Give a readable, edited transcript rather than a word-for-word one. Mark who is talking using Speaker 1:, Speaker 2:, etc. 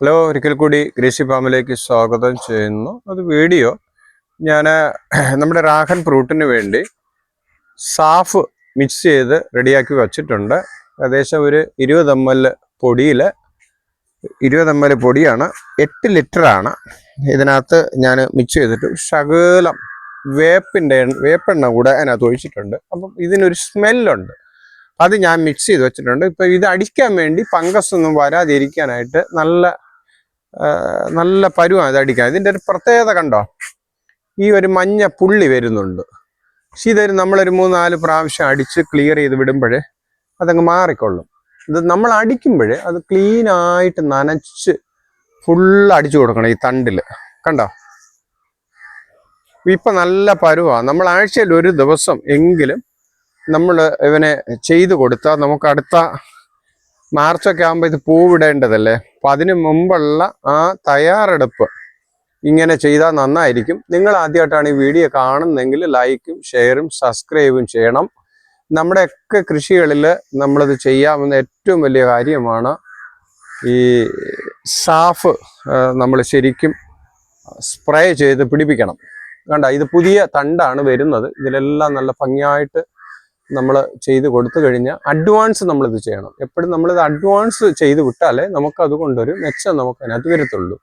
Speaker 1: Hello, ഒരിക്കൽ കൂടി Gracy ഫാമിലേക്ക് സ്വാഗതം ചെയ്യുന്നു. അത് വീഡിയോ ഞാൻ നമ്മുടെ രാഹൻ ഫ്രൂട്ടിന് വേണ്ടി സാഫ് മിക്സ് ചെയ്ത് റെഡിയാക്കി വച്ചിട്ടുണ്ട്. ഏകദേശം ഒരു 20 ml പൊടിയിൽ 20 ml പൊടിയാണ്, 8 ലിറ്ററാണ്. ഇതിനകത്ത് ഞാൻ മിക്സ് ചെയ്തിട്ട് ശകലം വേപ്പെണ്ണ കൂടെ അതിനകത്ത് ഒഴിച്ചിട്ടുണ്ട്. അപ്പം ഇതിനൊരു സ്മെല്ലുണ്ട്, അത് ഞാൻ മിക്സ് ചെയ്ത് വെച്ചിട്ടുണ്ട്. ഇപ്പം ഇത് അടിക്കാൻ വേണ്ടി ഫംഗസ് ഒന്നും വരാതിരിക്കാനായിട്ട് നല്ല പരുവാണ് ഇത് അടിക്കാൻ. ഇതിൻ്റെ ഒരു പ്രത്യേകത കണ്ടോ, ഈ ഒരു മഞ്ഞ പുള്ളി വരുന്നുണ്ട്. പക്ഷെ ഇതൊരു നമ്മളൊരു 3-4 പ്രാവശ്യം അടിച്ച് ക്ലിയർ ചെയ്ത് വിടുമ്പോഴേ അതങ്ങ് മാറിക്കൊള്ളും. ഇത് നമ്മൾ അടിക്കുമ്പോൾ അത് ക്ലീനായിട്ട് നനച്ച് ഫുള്ള് അടിച്ചു കൊടുക്കണം ഈ തണ്ടിൽ. കണ്ടോ, ഇപ്പം നല്ല പരുവാണ്. നമ്മൾ ആഴ്ചയിൽ ഒരു ദിവസം എങ്കിലും നമ്മൾ ഇവനെ ചെയ്ത് കൊടുത്താൽ നമുക്ക് അടുത്ത മാർച്ചൊക്കെ ആകുമ്പോൾ ഇത് പൂവിടേണ്ടതല്ലേ. അപ്പം അതിന് മുമ്പുള്ള ആ തയ്യാറെടുപ്പ് ഇങ്ങനെ ചെയ്താൽ നന്നായിരിക്കും. നിങ്ങൾ ആദ്യമായിട്ടാണ് ഈ വീഡിയോ കാണുന്നതെങ്കിൽ ലൈക്കും ഷെയറും സബ്സ്ക്രൈബും ചെയ്യണം. നമ്മുടെയൊക്കെ കൃഷികളിൽ നമ്മളിത് ചെയ്യാവുന്ന ഏറ്റവും വലിയ കാര്യമാണ് ഈ സാഫ് നമ്മൾ ശരിക്കും സ്പ്രേ ചെയ്ത് പിടിപ്പിക്കണം. കണ്ട, ഇത് പുതിയ തണ്ടാണ് വരുന്നത്. ഇതിലെല്ലാം നല്ല ഭംഗിയായിട്ട് നമ്മൾ ചെയ്ത് കൊടുത്തു കഴിഞ്ഞാൽ അഡ്വാൻസ് നമ്മളിത് ചെയ്യണം. എപ്പോഴും നമ്മളിത് അഡ്വാൻസ് ചെയ്ത് വിട്ടാലേ നമുക്ക് അതുകൊണ്ടൊരു മെച്ചം നമുക്ക് അതിനകത്ത് വരത്തുള്ളൂ.